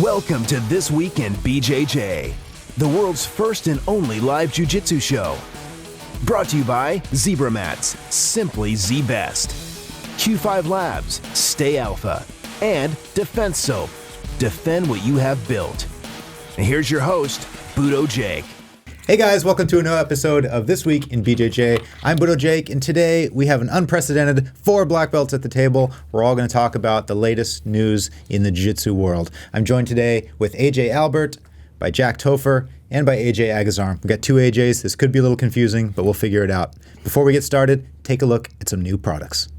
Welcome to This Week in BJJ, the world's first and only live jiu-jitsu show. Brought to you by Zebra Mats, simply Z-Best, Q5 Labs, Stay Alpha, and Defense Soap, defend what you have built. And here's your host, Budo Jake. Hey guys, welcome to another episode of This Week in BJJ. I'm Budo Jake, and today we have an unprecedented 4 black belts at the table. We're all going to talk about the latest news in the jiu-jitsu world. I'm joined today with AJ Albert, by Jack Taufer, and by AJ Agazarm. We've got 2 AJs. This could be a little confusing, but we'll figure it out. Before we get started, take a look at some new products.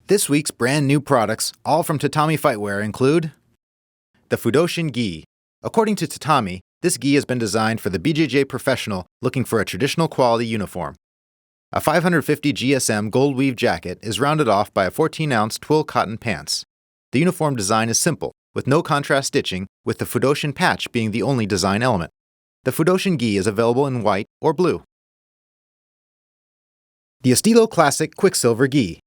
This week's brand new products, all from Tatami Fightwear, include the Fudoshin Gi. According to Tatami, this gi has been designed for the BJJ professional looking for a traditional quality uniform. A 550 GSM gold weave jacket is rounded off by a 14-ounce twill cotton pants. The uniform design is simple, with no contrast stitching, with the Fudoshin patch being the only design element. The Fudoshin Gi is available in white or blue. The Estilo Classic Quicksilver Gi.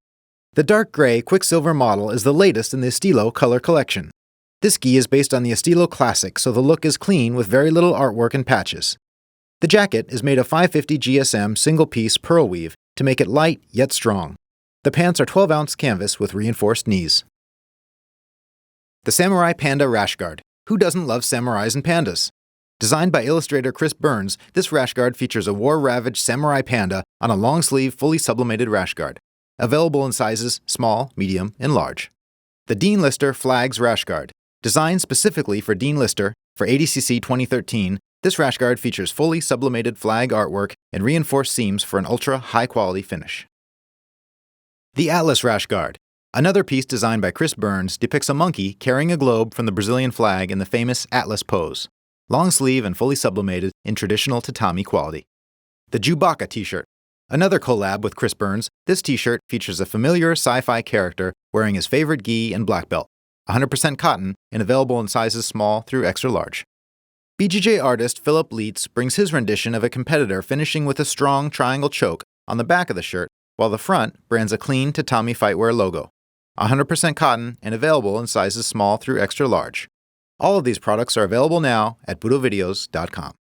The dark gray Quicksilver model is the latest in the Estilo color collection. This gi is based on the Estilo Classic, so the look is clean with very little artwork and patches. The jacket is made of 550 GSM single-piece pearl weave to make it light yet strong. The pants are 12-ounce canvas with reinforced knees. The Samurai Panda Rash Guard. Who doesn't love samurais and pandas? Designed by illustrator Chris Burns, this rash guard features a war-ravaged samurai panda on a long-sleeve, fully sublimated rash guard. Available in sizes small, medium, and large. The Dean Lister Flags Rash Guard. Designed specifically for Dean Lister for ADCC 2013, this rash guard features fully sublimated flag artwork and reinforced seams for an ultra high-quality finish. The Atlas Rash Guard. Another piece designed by Chris Burns depicts a monkey carrying a globe from the Brazilian flag in the famous Atlas pose. Long sleeve and fully sublimated in traditional tatami quality. The Chewbacca T-shirt. Another collab with Chris Burns, this t-shirt features a familiar sci-fi character wearing his favorite gi and black belt, 100% cotton and available in sizes small through extra large. BJJ artist Philip Leitz brings his rendition of a competitor finishing with a strong triangle choke on the back of the shirt, while the front brands a clean Tatami Fightwear logo, 100% cotton and available in sizes small through extra large. All of these products are available now at BudoVideos.com.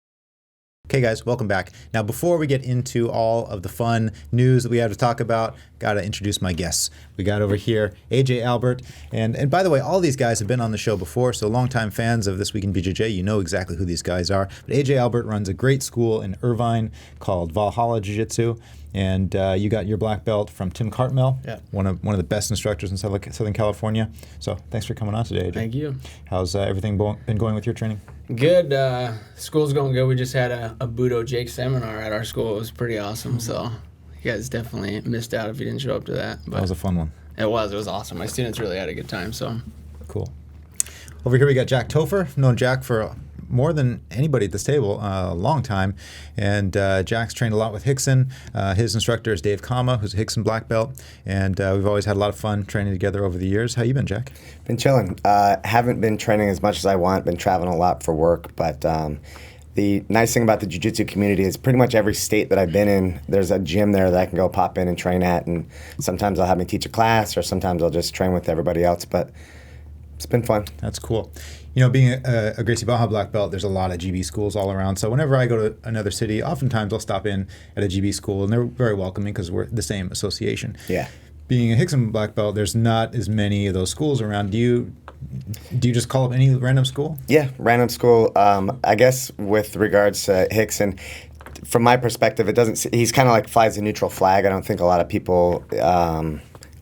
Okay guys, welcome back. Now before we get into all of the fun news that we have to talk about, gotta introduce my guests. We got over here AJ Albert, and by the way, all these guys have been on the show before, so longtime fans of This Week in BJJ, you know exactly who these guys are. But AJ Albert runs a great school in Irvine called Valhalla Jiu-Jitsu, and you got your black belt from Tim Cartmel, one of the best instructors in Southern California. So thanks for coming on today, AJ. Thank you. How's everything been going with your training? Good. School's going good. We just had a Budo Jake seminar at our school. It was pretty awesome. So you guys definitely missed out if you didn't show up to that. But that was a fun one. It was awesome. My students really had a good time. So cool. Over here we got Jack Taufer. I've known Jack for more than anybody at this table, a long time. And Jack's trained a lot with Rickson. His instructor is Dave Kama, who's a Rickson black belt. And we've always had a lot of fun training together over the years. How you been, Jack? Been chilling. Haven't been training as much as I want. Been traveling a lot for work. But the nice thing about the jiu-jitsu community is pretty much every state that I've been in, there's a gym there that I can go pop in and train at. And sometimes they'll have me teach a class, or sometimes I'll just train with everybody else. But it's been fun. That's cool. You know, being a Gracie Baja black belt, there's a lot of GB schools all around. So whenever I go to another city, oftentimes I'll stop in at a GB school, and they're very welcoming because we're the same association. Yeah. Being a Rickson black belt, there's not as many of those schools around. Do you just call up any random school? Yeah, random school. I guess with regards to Rickson, from my perspective, he's kind of like flies a neutral flag. I don't think a lot of people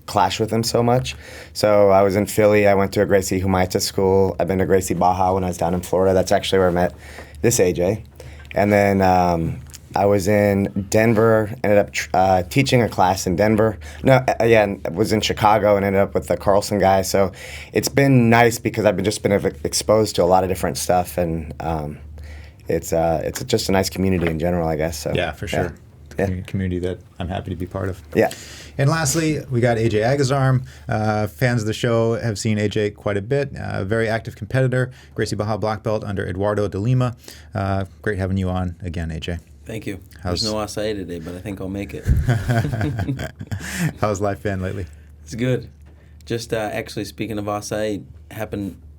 clash with him so much. So I was in Philly. I went to a Gracie Humaita school. I've been to Gracie Baja when I was down in Florida. That's actually where I met this AJ. And then I was in Denver, ended up teaching a class in Denver. Was in Chicago and ended up with the Carlson guy. So it's been nice because I've just been exposed to a lot of different stuff, and it's just a nice community in general, I guess. So yeah, for sure. Yeah. Community that I'm happy to be part of. Yeah. And lastly, we got AJ Agazarm. Fans of the show have seen AJ quite a bit. Very active competitor, Gracie Baja black belt under Eduardo de Lima. Great having you on again, AJ. Thank you. How's- There's no acai today, but I think I'll make it. How's life been lately? It's good. Just actually, speaking of acai,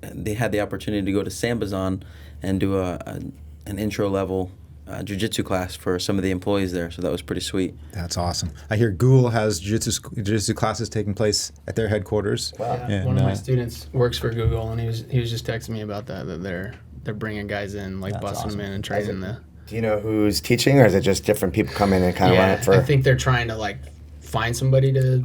they had the opportunity to go to Sambazon and do an intro-level jiu-jitsu class for some of the employees there, so that was pretty sweet. That's awesome. I hear Google has jiu-jitsu classes taking place at their headquarters. Wow. Yeah, And, one of my students works for Google, and he was just texting me about that they're bringing guys in, like That's busting awesome. them in and training the. Do you know who's teaching, or is it just different people come in and kind of run it for? I think they're trying to like find somebody to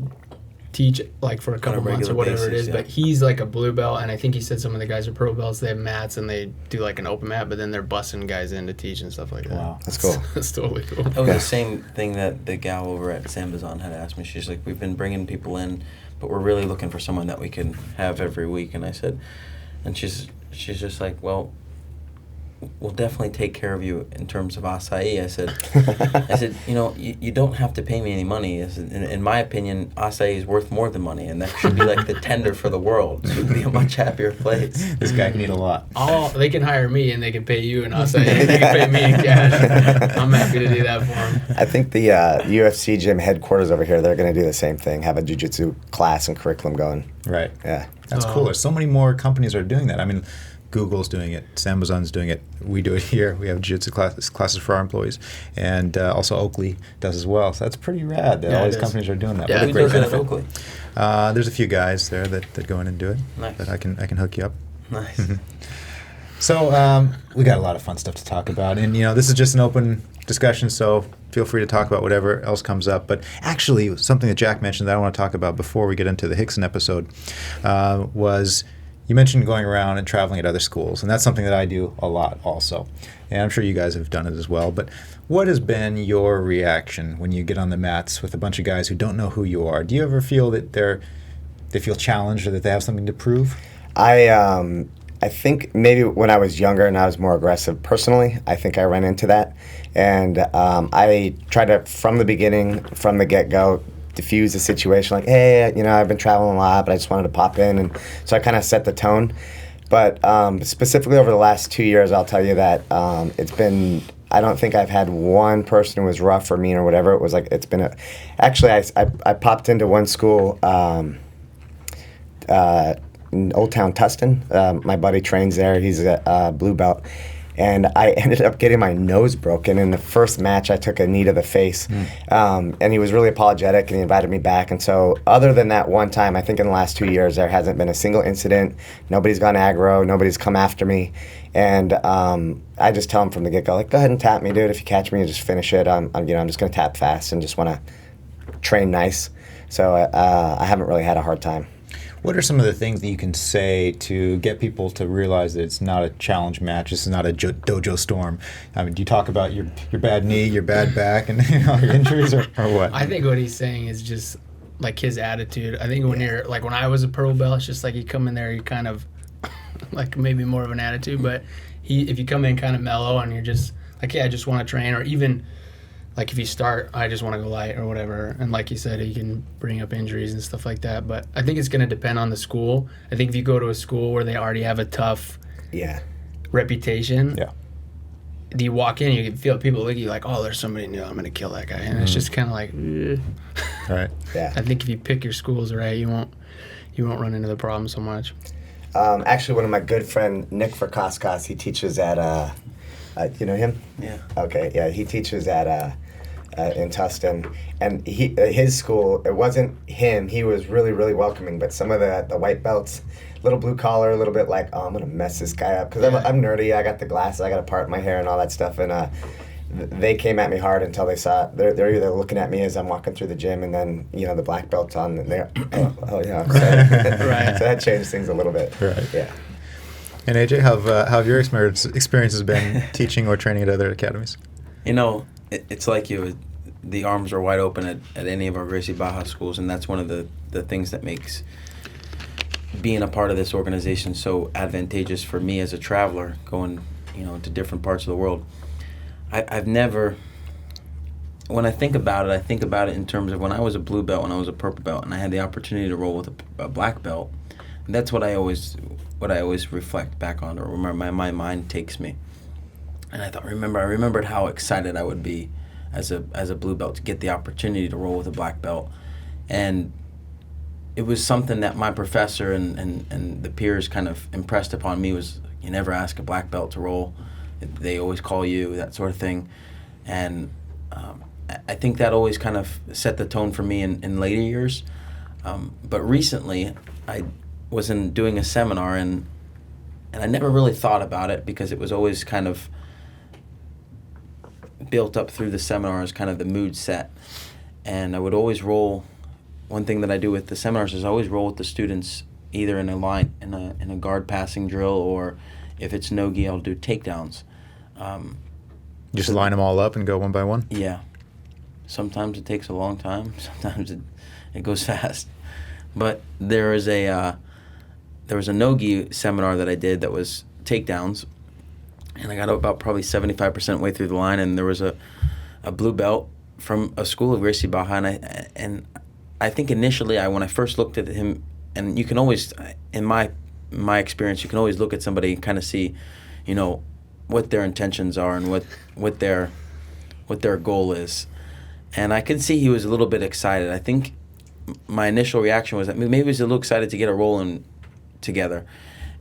teach like for a couple months or regular whatever it basis, is. yeah. But he's like a blue belt, and I think he said some of the guys are pro belts. They have mats and they do like an open mat, but then they're busting guys in to teach and stuff like that. Wow. That's cool. That's totally cool. That was the same thing that the gal over at Sambazon had asked me. She's like, we've been bringing people in, but we're really looking for someone that we can have every week. And I said, and she's just like, well, we'll definitely take care of you in terms of acai. I said, you don't have to pay me any money. I said, in my opinion, acai is worth more than money, and that should be like the tender for the world. It would be a much happier place. This guy can eat a lot. They can hire me and they can pay you in acai and they can pay me in cash. I'm happy to do that for them. I think the UFC gym headquarters over here, they're going to do the same thing, have a jiu-jitsu class and curriculum going. Right. Yeah. That's cool. There's so many more companies are doing that. I mean, Google's doing it. Sambazon's doing it. We do it here. We have jiu-jitsu classes for our employees. And also Oakley does as well. So that's pretty rad that all these companies are doing that. Yeah, What a Who great does it at benefit. Oakley? There's a few guys there that go in and do it. Nice. But I can hook you up. Nice. So we got a lot of fun stuff to talk about. And, this is just an open discussion, so feel free to talk about whatever else comes up. But actually, something that Jack mentioned that I want to talk about before we get into the Rickson episode was you mentioned going around and traveling at other schools, and that's something that I do a lot also. And I'm sure you guys have done it as well. But what has been your reaction when you get on the mats with a bunch of guys who don't know who you are? Do you ever feel that they feel challenged or that they have something to prove? I think maybe when I was younger and I was more aggressive personally, I think I ran into that. And I tried to, from the beginning, from the get-go, diffuse the situation like, hey, I've been traveling a lot, but I just wanted to pop in. And so I kind of set the tone. But specifically over the last 2 years, I'll tell you that it's been, I don't think I've had one person who was rough or mean or whatever. It was like, it's been actually, I popped into one school, in Old Town Tustin. My buddy trains there. He's a blue belt. And I ended up getting my nose broken. In the first match, I took a knee to the face. And he was really apologetic, and he invited me back. And so other than that one time, I think in the last 2 years, there hasn't been a single incident. Nobody's gone aggro. Nobody's come after me. And I just tell him from the get-go, like, go ahead and tap me, dude. If you catch me, you just finish it. I'm just going to tap fast and just want to train nice. So I haven't really had a hard time. What are some of the things that you can say to get people to realize that it's not a challenge match, this is not a dojo storm? I mean, do you talk about your bad knee, your bad back, and your injuries, or what? I think what he's saying is just like his attitude. I think when you're like when I was a pro belt, it's just like you come in there, you kind of like maybe more of an attitude, but if you come in kind of mellow and you're just like, yeah, I just want to train, or even like if you start, I just want to go light or whatever, and like you said, you can bring up injuries and stuff like that. But I think it's going to depend on the school. I think if you go to a school where they already have a tough reputation, do you walk in, you can feel people look at you like, oh, there's somebody new, I'm going to kill that guy. And it's just kind of like, Right. Yeah. I think if you pick your schools right, you won't run into the problem so much. Actually, one of my good friend, Nick Verkoskas, he teaches at, you know him? Yeah. Okay, yeah, he teaches at in Tustin, and his school, it wasn't him, he was really, really welcoming, but some of the white belts, little blue collar, a little bit like, oh, I'm going to mess this guy up, because I'm nerdy, I got the glasses, I got to part my hair and all that stuff, and they came at me hard until they saw, they're either looking at me as I'm walking through the gym, and then, the black belt's on, and they're, oh yeah, so, Right. so that changed things a little bit. Right. Yeah. And AJ, how have your experiences been teaching or training at other academies? It's like you. The arms are wide open at any of our Gracie Baja schools, and that's one of the things that makes being a part of this organization so advantageous for me as a traveler going, to different parts of the world. I've never, when I think about it in terms of when I was a blue belt, when I was a purple belt, and I had the opportunity to roll with a black belt. That's what I always reflect back on, or where my mind takes me. And I remembered how excited I would be as a blue belt to get the opportunity to roll with a black belt. And it was something that my professor and the peers kind of impressed upon me was, you never ask a black belt to roll. They always call you, that sort of thing. And I think that always kind of set the tone for me in later years. But recently, I was doing a seminar, and I never really thought about it because it was always kind of built up through the seminar as kind of the mood set. And I would always roll. One thing that I do with the seminars is I always roll with the students either in a line, in a guard passing drill, or if it's no-gi, I'll do takedowns. Just line them all up and go one by one? Yeah. Sometimes it takes a long time. Sometimes it goes fast. But there was a no-gi seminar that I did that was takedowns, and I got about probably 75% way through the line, and there was a blue belt from a school of Gracie Baja, and I think initially when I first looked at him, and you can always, in my experience, you can always look at somebody and kind of see, what their intentions are and what their goal is. And I could see he was a little bit excited. I think my initial reaction was that maybe he was a little excited to get a roll in together.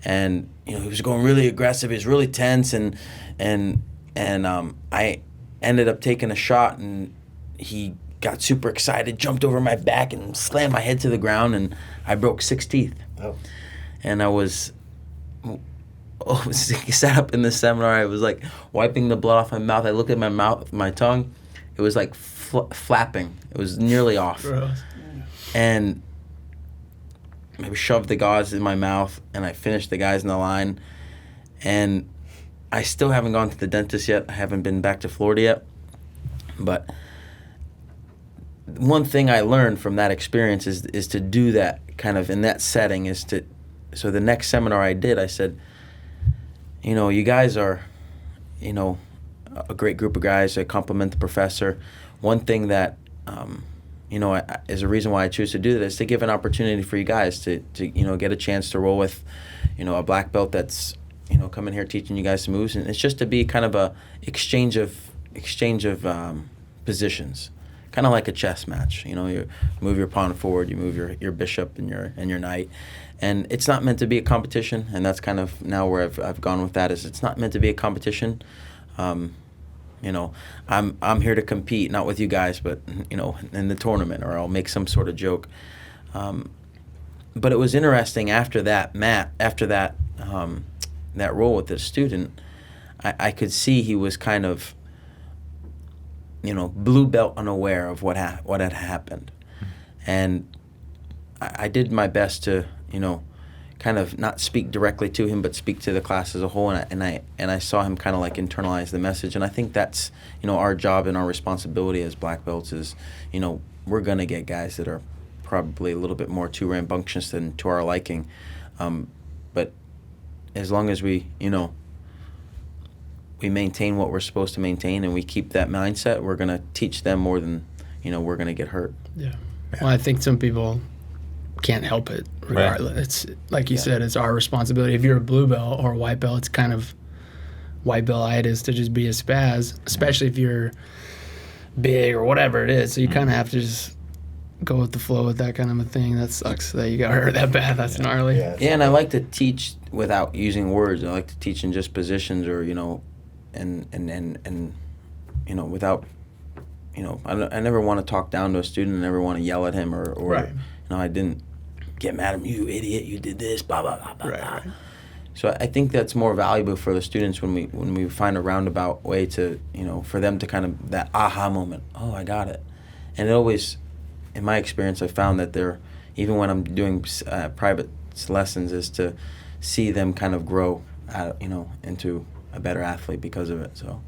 And he was going really aggressive. He was really tense, and I ended up taking a shot, and he got super excited, jumped over my back, and slammed my head to the ground, and I broke 6 teeth. Oh. And I was sat up in the seminar. I was like wiping the blood off my mouth. I looked at my mouth, my tongue. It was like flapping. It was nearly off. Gross. And maybe shoved the gauze in my mouth, and I finished the guys in the line. And I still haven't gone to the dentist yet. I haven't been back to Florida yet. But one thing I learned from that experience is to do that kind of in that setting so the next seminar I did, I said, you guys are, a great group of guys. I compliment the professor. One thing that, is a reason why I choose to do that is to give an opportunity for you guys to get a chance to roll with, a black belt that's, coming here teaching you guys some moves. And it's just to be kind of a exchange of positions. Kind of like a chess match, you move your pawn forward, you move your bishop and your knight, and it's not meant to be a competition. And that's kind of now where I've gone with that is it's not meant to be a competition. I'm here to compete, not with you guys, but in the tournament, or I'll make some sort of joke. But it was interesting after that, that role with the student, I could see he was kind of blue belt unaware of what had happened. And I did my best to, kind of not speak directly to him, but speak to the class as a whole. And I saw him kind of like internalize the message. And I think that's, our job and our responsibility as black belts is, we're going to get guys that are probably a little bit more too rambunctious than to our liking. But as long as we maintain what we're supposed to maintain and we keep that mindset, we're going to teach them more than, we're going to get hurt. Yeah. Well, I think some people can't help it regardless. Right. It's like you said, it's our responsibility. If you're a blue belt or a white belt, it's kind of white belt-itis to just be a spaz, especially if you're big or whatever it is. So you kind of have to just go with the flow with that kind of a thing. That sucks that you got hurt that bad. That's gnarly. Yeah, and I like to teach without using words. I like to teach in just positions, or and without, I never want to talk down to a student. I never want to yell at him or right. I didn't get mad at him. You idiot! You did this. Blah blah blah blah. Right. So I think that's more valuable for the students when we find a roundabout way to for them to kind of that aha moment. Oh, I got it. And it always, in my experience, I found that they're, even when I'm doing private lessons, is to see them kind of grow, into a better athlete because of it. So.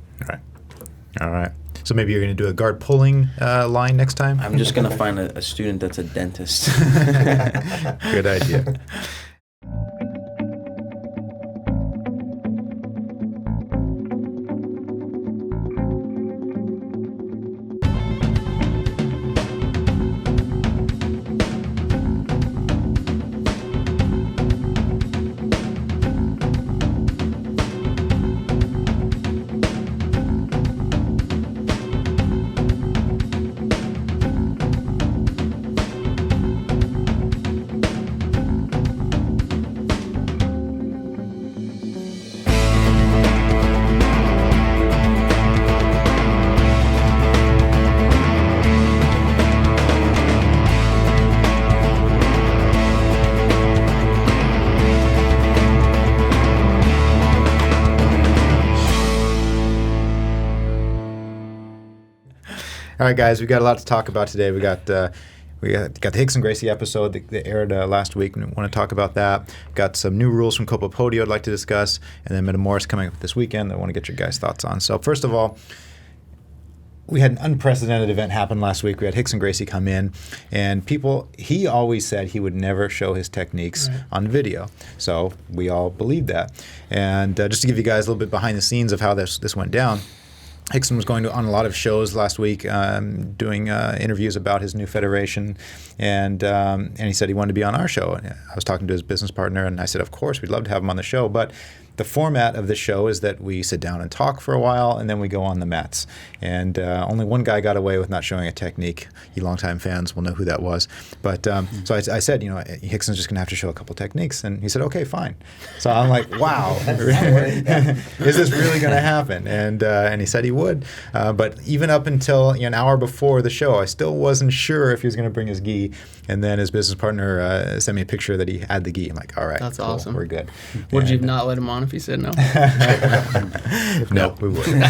All right. So maybe you're going to do a guard pulling line next time? I'm just going to find a student that's a dentist. Good idea. All right, guys, we got a lot to talk about today. We got the Rickson Gracie episode that aired last week, and we want to talk about that. Got some new rules from Copa Podio I'd like to discuss, and then Metamoris coming up this weekend that I want to get your guys' thoughts on. So first of all, we had an unprecedented event happen last week. We had Rickson Gracie come in, and he always said he would never show his techniques on video. So we all believed that. And just to give you guys a little bit behind the scenes of how this went down, Rickson was going on a lot of shows last week, doing interviews about his new federation, and he said he wanted to be on our show. And I was talking to his business partner, and I said, of course, we'd love to have him on the show, but the format of the show is that we sit down and talk for a while, and then we go on the mats. And only one guy got away with not showing a technique. You longtime fans will know who that was. But so I said, Rickson's just going to have to show a couple techniques. And he said, okay, fine. So I'm like, wow, is this really going to happen? And he said he would. But even up until an hour before the show, I still wasn't sure if he was going to bring his gi. And then his business partner sent me a picture that he had the gi. I'm like, all right, that's cool, awesome. We're good. Would you not let him on if he said no? No, we wouldn't.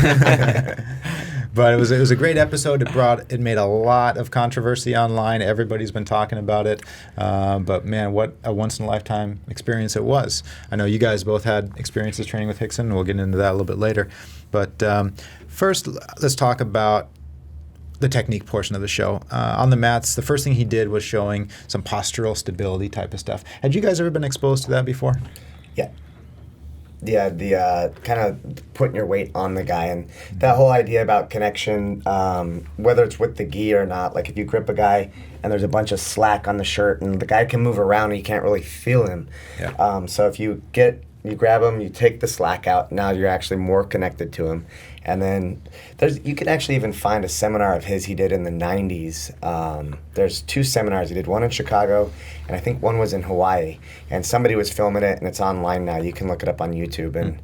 But it was a great episode. It made a lot of controversy online. Everybody's been talking about it. But man, what a once in a lifetime experience it was. I know you guys both had experiences training with Rickson. We'll get into that a little bit later. But first, let's talk about the technique portion of the show. On the mats, the first thing he did was showing some postural stability type of stuff. Had you guys ever been exposed to that before? Yeah. Yeah, the kind of putting your weight on the guy, and that whole idea about connection, whether it's with the gi or not, like if you grip a guy and there's a bunch of slack on the shirt and the guy can move around and you can't really feel him. Yeah. So if you grab him, you take the slack out, now you're actually more connected to him. And then you can actually even find a seminar of his he did in the 90s. There's 2 seminars. He did one in Chicago, and I think one was in Hawaii. And somebody was filming it, and it's online now. You can look it up on YouTube. And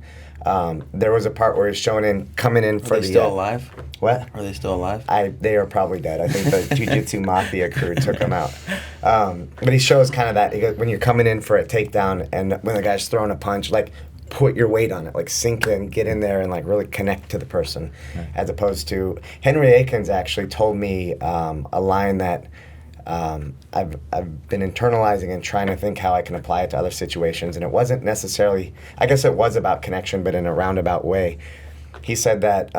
there was a part where he's coming in for the... Are they still alive? What? Are they still alive? They are probably dead. I think the Jiu-Jitsu Mafia crew took them out. But he shows kind of that. He goes, when you're coming in for a takedown, and when the guy's throwing a punch, like, put your weight on it, like sink in, get in there, and like really connect to the person, as opposed to Henry Akins actually told me a line that I've been internalizing and trying to think how I can apply it to other situations, and it wasn't necessarily, I guess it was about connection, but in a roundabout way. He said that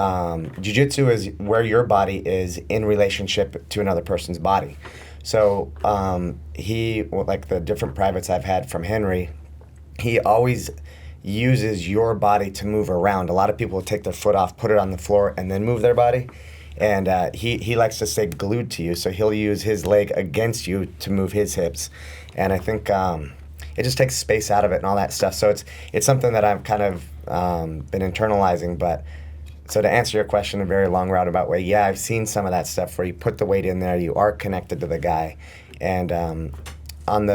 jiu-jitsu is where your body is in relationship to another person's body. So like the different privates I've had from Henry, he always uses your body to move around. A lot of people will take their foot off, put it on the floor, and then move their body. And he likes to stay glued to you, so he'll use his leg against you to move his hips. And I think it just takes space out of it and all that stuff. So it's something that I've kind of been internalizing. But so to answer your question in a very long roundabout way, yeah, I've seen some of that stuff where you put the weight in there, you are connected to the guy. And on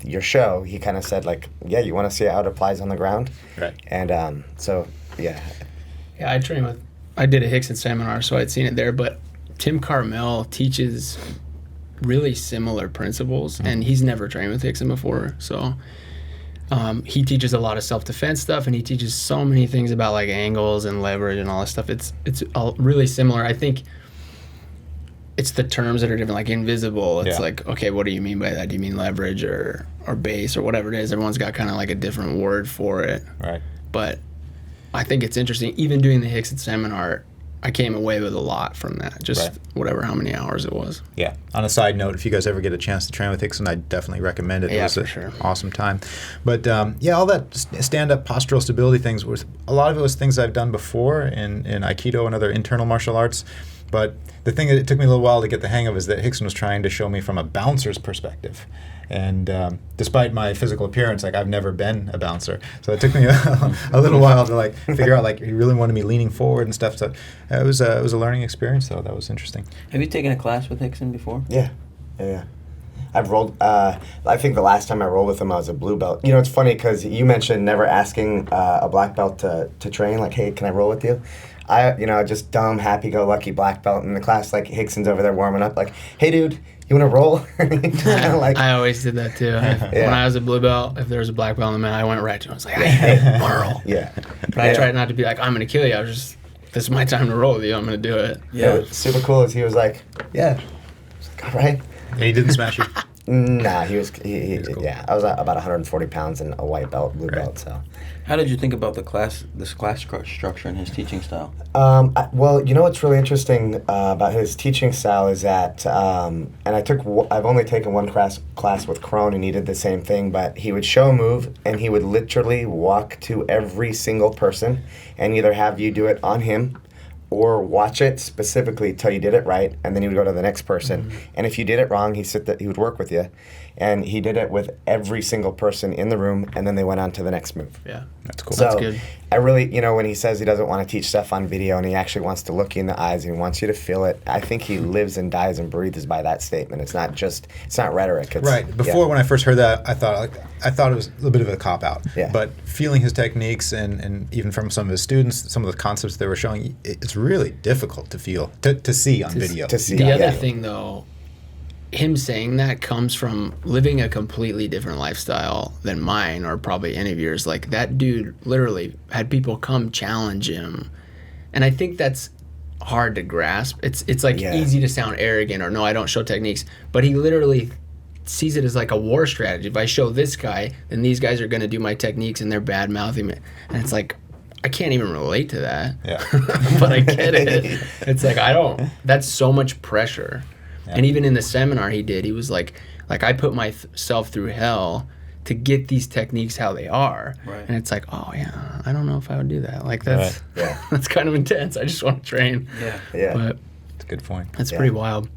your show, he kind of said, like, yeah, you want to see how it applies on the ground? Right. And so, yeah. Yeah, I did a Rickson seminar, so I'd seen it there, but Tim Carmel teaches really similar principles, and he's never trained with Rickson before, so he teaches a lot of self-defense stuff, and he teaches so many things about, like, angles and leverage and all this stuff. It's all really similar. I think it's the terms that are different, like invisible. It's like, okay, what do you mean by that? Do you mean leverage or base or whatever it is? Everyone's got kind of like a different word for it. Right. But I think it's interesting. Even doing the Rickson seminar, I came away with a lot from that, just whatever, how many hours it was. Yeah. On a side note, if you guys ever get a chance to train with Rickson, I definitely recommend it. Yeah, it was an awesome time. But all that stand-up postural stability things, a lot of it was things I've done before in Aikido and other internal martial arts. But the thing that it took me a little while to get the hang of is that Rickson was trying to show me from a bouncer's perspective. And despite my physical appearance, like, I've never been a bouncer. So it took me a little while to like figure out, like, he really wanted me leaning forward and stuff. So it was a learning experience, though. That was interesting. Have you taken a class with Rickson before? Yeah. I've rolled, I think the last time I rolled with him, I was a blue belt. You know, it's funny because you mentioned never asking a black belt to train, like, hey, can I roll with you? Just dumb, happy-go-lucky black belt in the class, like, Rickson's over there warming up, like, hey, dude, you want to roll? Like, I always did that, too. When I was a blue belt, if there was a black belt in the mat, I went right to him. I was like, hey, I want to roll. Yeah. But I tried not to be like, I'm going to kill you. I was just this is my time to roll with you. I'm going to do it. Yeah. What's super cool is he was like, yeah, all right. And he didn't smash you? Nah, he was cool. Yeah, I was about 140 pounds and a white belt, blue belt, so. How did you think about this class structure and his teaching style? Well, you know what's really interesting about his teaching style is that, and I've only taken one class with Crone, and he did the same thing, but he would show a move, and he would literally walk to every single person and either have you do it on him or watch it specifically till you did it right, and then he would go to the next person. Mm-hmm. And if you did it wrong, he would work with you. And he did it with every single person in the room, and then they went on to the next move. Yeah. That's cool. So That's good. I really, when he says he doesn't want to teach stuff on video and he actually wants to look you in the eyes and he wants you to feel it, I think he lives and dies and breathes by that statement. It's not rhetoric. It's, right. Before, when I first heard that, I thought it was a little bit of a cop-out. Yeah. But feeling his techniques and even from some of his students, some of the concepts they were showing, it's really difficult to see on video. The other thing, though, him saying that comes from living a completely different lifestyle than mine or probably any of yours. Like, that dude literally had people come challenge him. And I think that's hard to grasp. It's like easy to sound arrogant or no, I don't show techniques. But he literally sees it as like a war strategy. If I show this guy, then these guys are going to do my techniques and they're bad-mouthing me. And it's like, I can't even relate to that. Yeah. But I get it. It's like, that's so much pressure. Yeah. And even in the seminar he did, he was like I put myself through hell to get these techniques how they are. Right. And it's like, oh yeah, I don't know if I would do that. Like that's that's kind of intense. I just want to train. Yeah. Yeah. But that's a good point. That's pretty wild.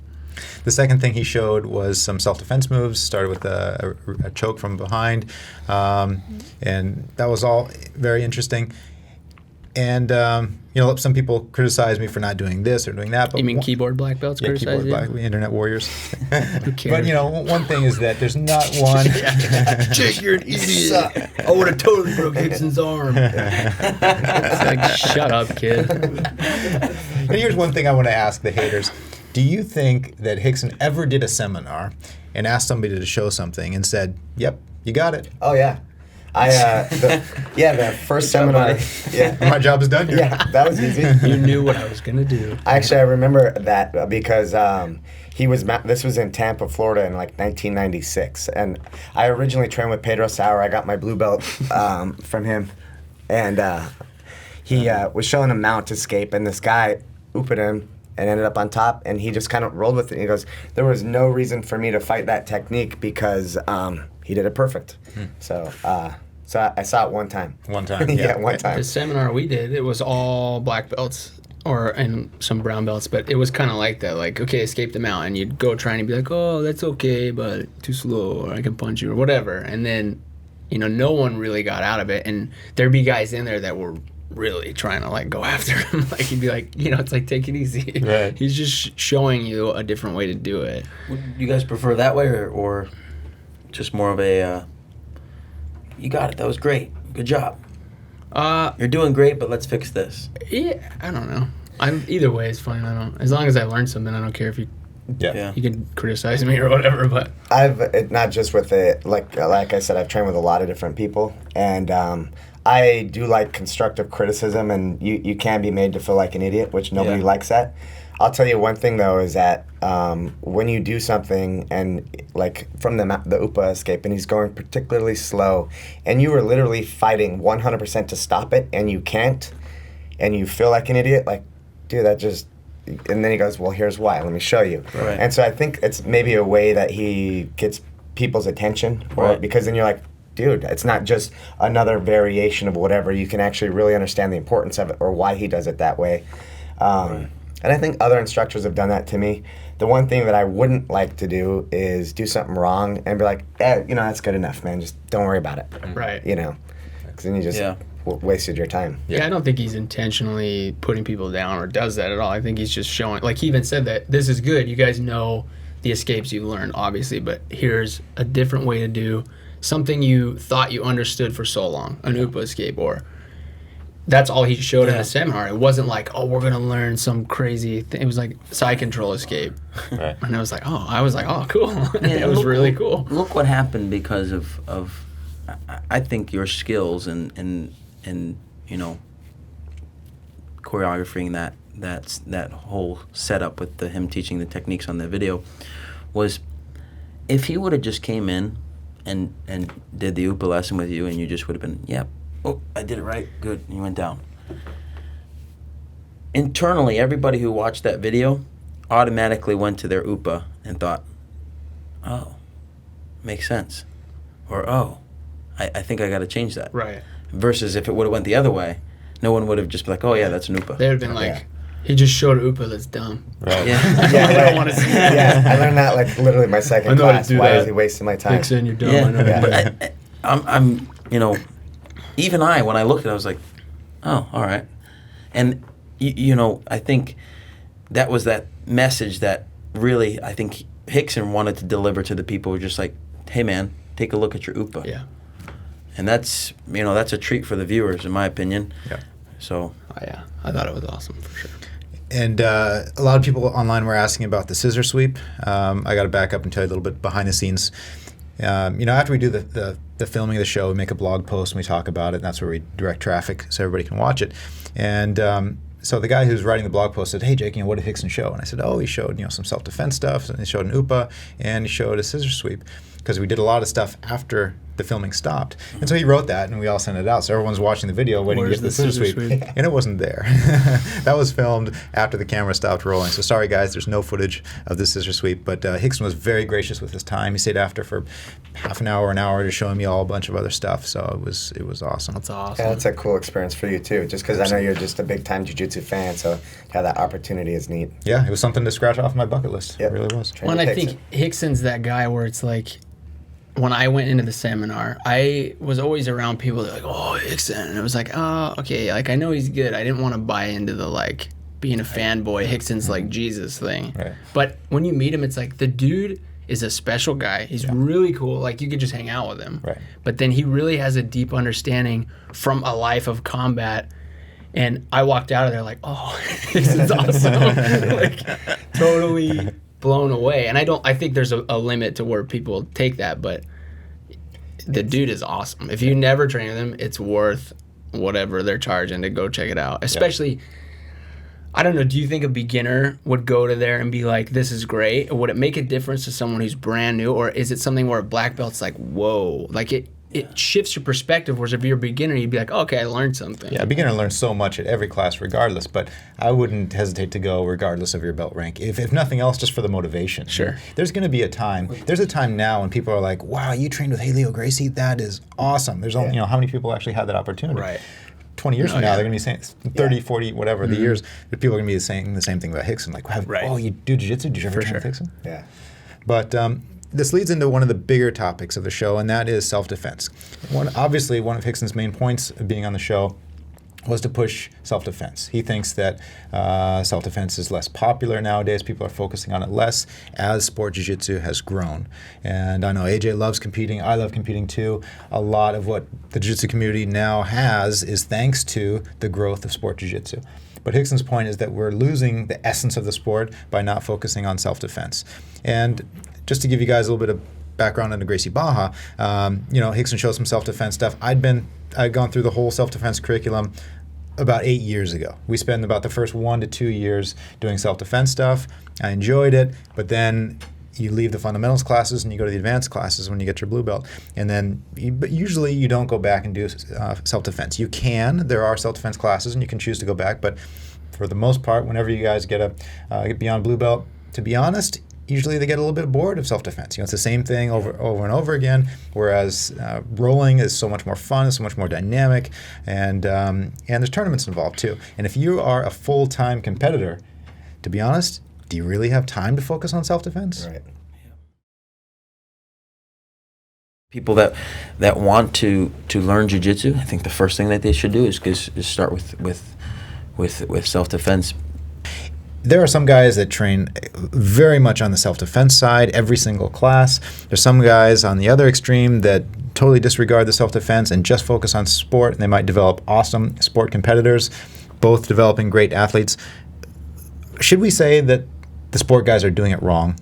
The second thing he showed was some self-defense moves. Started with a choke from behind, and that was all very interesting. And some people criticize me for not doing this or doing that. But you mean keyboard black belts criticize you? Internet warriors. Who cares? But one thing is that there's not one. Jake, you're an idiot. I would have totally broke Rickson's arm. It's like, shut up, kid. And here's one thing I want to ask the haters. Do you think that Rickson ever did a seminar and asked somebody to show something and said, "Yep, you got it"? Oh yeah. The first seminar. Yeah. My job is done here. Yeah, that was easy. You knew what I was gonna do. Actually, I remember that because this was in Tampa, Florida in like 1996, and I originally trained with Pedro Sauer. I got my blue belt from him, and he was showing a mount escape, and this guy ooped him and ended up on top, and he just kind of rolled with it. And he goes, "There was no reason for me to fight that technique because he did it perfect." So I saw it one time. One time, yeah, one time. The seminar we did, it was all black belts and some brown belts, but it was kind of like that. Like, okay, escape the mount, and you'd go trying to be like, oh, that's okay, but too slow, or I can punch you, or whatever. And then, no one really got out of it, and there'd be guys in there that were really trying to like go after him. Like, he'd be like, it's like, take it easy. Right. He's just showing you a different way to do it. Would you guys prefer that way or just more of a you got it, that was great, good job, you're doing great, but let's fix this? Yeah, I don't know. Either way is fine. As long as I learn something, I don't care if you can criticize me or whatever. But I've not just with it, like I said, I've trained with a lot of different people, and I do like constructive criticism, and you can be made to feel like an idiot, which nobody likes that. I'll tell you one thing though is that when you do something and like from the UPA escape and he's going particularly slow and you are literally fighting 100% to stop it and you can't and you feel like an idiot, like, dude, that just, and then he goes, well, here's why, let me show you. Right. And so I think it's maybe a way that he gets people's attention, or because then you're like, dude, it's not just another variation of whatever. You can actually really understand the importance of it or why he does it that way. And I think other instructors have done that to me. The one thing that I wouldn't like to do is do something wrong and be like, that's good enough, man. Just don't worry about it. Right. Because then you just wasted your time. Yeah, I don't think he's intentionally putting people down or does that at all. I think he's just showing, like he even said that this is good. You guys know the escapes you learned, obviously, but here's a different way to do something you thought you understood for so long, an UPA escape, or that's all he showed in the seminar. It wasn't like, oh, we're going to learn some crazy thing. It was like side control escape. Right. And I was like, oh, cool. It was really cool. Look what happened because of I think your skills and choreographing that whole setup with him teaching the techniques on the video was, if he would have just came in and did the UPA lesson with you, and you just would have been, oh, I did it right, good, and you went down. Internally, everybody who watched that video automatically went to their UPA and thought, oh, makes sense. Or, oh, I think I got to change that. Right. Versus if it would have went the other way, no one would have just been like, oh, yeah, that's an UPA. They would have been like, he just showed UPA that's dumb. Right. Yeah. Yeah, I don't want to see that. Yeah, I learned that like literally my second class. Why is he wasting my time? Rickson, you're dumb. Yeah. I know. Yeah. But I'm even when I looked at it, I was like, oh, all right. And, I think that was that message that really, I think Rickson wanted to deliver to the people who were just like, hey, man, take a look at your UPA. Yeah. And that's, that's a treat for the viewers, in my opinion. Yeah. So. Oh, yeah. I thought it was awesome for sure. And a lot of people online were asking about the scissor sweep. I got to back up and tell you a little bit behind the scenes. After we do the filming of the show, we make a blog post and we talk about it, and that's where we direct traffic so everybody can watch it. And so the guy who's writing the blog post said, hey, Jake, what did Rickson show? And I said, oh, he showed some self-defense stuff, and he showed an UPA, and he showed a scissor sweep, because we did a lot of stuff after the filming stopped. And so he wrote that, and we all sent it out. So everyone's watching the video waiting to get the scissor sweep. And it wasn't there. That was filmed after the camera stopped rolling. So sorry, guys, there's no footage of the scissor sweep. But Rickson was very gracious with his time. He stayed after for half an hour to show me all a bunch of other stuff. So it was awesome. That's awesome. Yeah, that's a cool experience for you, too, just because I know you're just a big-time jiu-jitsu fan, so to have that opportunity is neat. Yeah, it was something to scratch off my bucket list. Yep. It really was. When I think Rickson's that guy where it's like, when I went into the seminar, I was always around people that were like, oh, Rickson. And it was like, oh, okay, like, I know he's good. I didn't want to buy into the, like, being a fanboy, Rickson's, like, Jesus thing. Right. But when you meet him, it's like, the dude is a special guy. He's really cool. Like, you could just hang out with him. Right. But then he really has a deep understanding from a life of combat. And I walked out of there like, oh, Rickson's awesome. Like, totally blown away. And I think there's a limit to where people take that, but the dude is awesome. If you never train with him, it's worth whatever they're charging to go check it out. Especially, I don't know, do you think a beginner would go to there and be like, this is great? Or would it make a difference to someone who's brand new? Or is it something where a black belt's like, whoa, like it shifts your perspective, whereas if you're a beginner, you'd be like, oh, okay, I learned something. Yeah, a beginner learns so much at every class regardless, but I wouldn't hesitate to go regardless of your belt rank. If nothing else, just for the motivation. Sure. There's going to be a time. There's a time now when people are like, wow, you trained with Haley Gracie? That is awesome. There's only, how many people actually have that opportunity? Right. 20 years from now, they're going to be saying 30, 40, whatever the years, but people are going to be saying the same thing about Rickson. Like, oh, you do jiu-jitsu? Did you ever train with Rickson? Yeah. But this leads into one of the bigger topics of the show, and that is self-defense. Obviously, one of Rickson's main points of being on the show was to push self-defense. He thinks that self-defense is less popular nowadays. People are focusing on it less as sport jiu-jitsu has grown. And I know AJ loves competing. I love competing too. A lot of what the jiu-jitsu community now has is thanks to the growth of sport jiu-jitsu. But Rickson's point is that we're losing the essence of the sport by not focusing on self-defense. And just to give you guys a little bit of background into Gracie Baja, Rickson shows some self-defense stuff. I'd gone through the whole self-defense curriculum about 8 years ago. We spent about the first 1 to 2 years doing self-defense stuff. I enjoyed it, but then you leave the fundamentals classes and you go to the advanced classes when you get your blue belt. And then usually you don't go back and do self-defense. You can. There are self-defense classes and you can choose to go back, but for the most part, whenever you guys get beyond blue belt, to be honest, usually they get a little bit bored of self-defense. It's the same thing over and over again, whereas rolling is so much more fun, it's so much more dynamic, and there's tournaments involved too. And if you are a full-time competitor, to be honest, do you really have time to focus on self-defense? Right. People that want to learn jiu-jitsu, I think the first thing that they should do is start with self-defense. There are some guys that train very much on the self-defense side, every single class. There's some guys on the other extreme that totally disregard the self-defense and just focus on sport, and they might develop awesome sport competitors, both developing great athletes. Should we say that the sport guys are doing it wrong?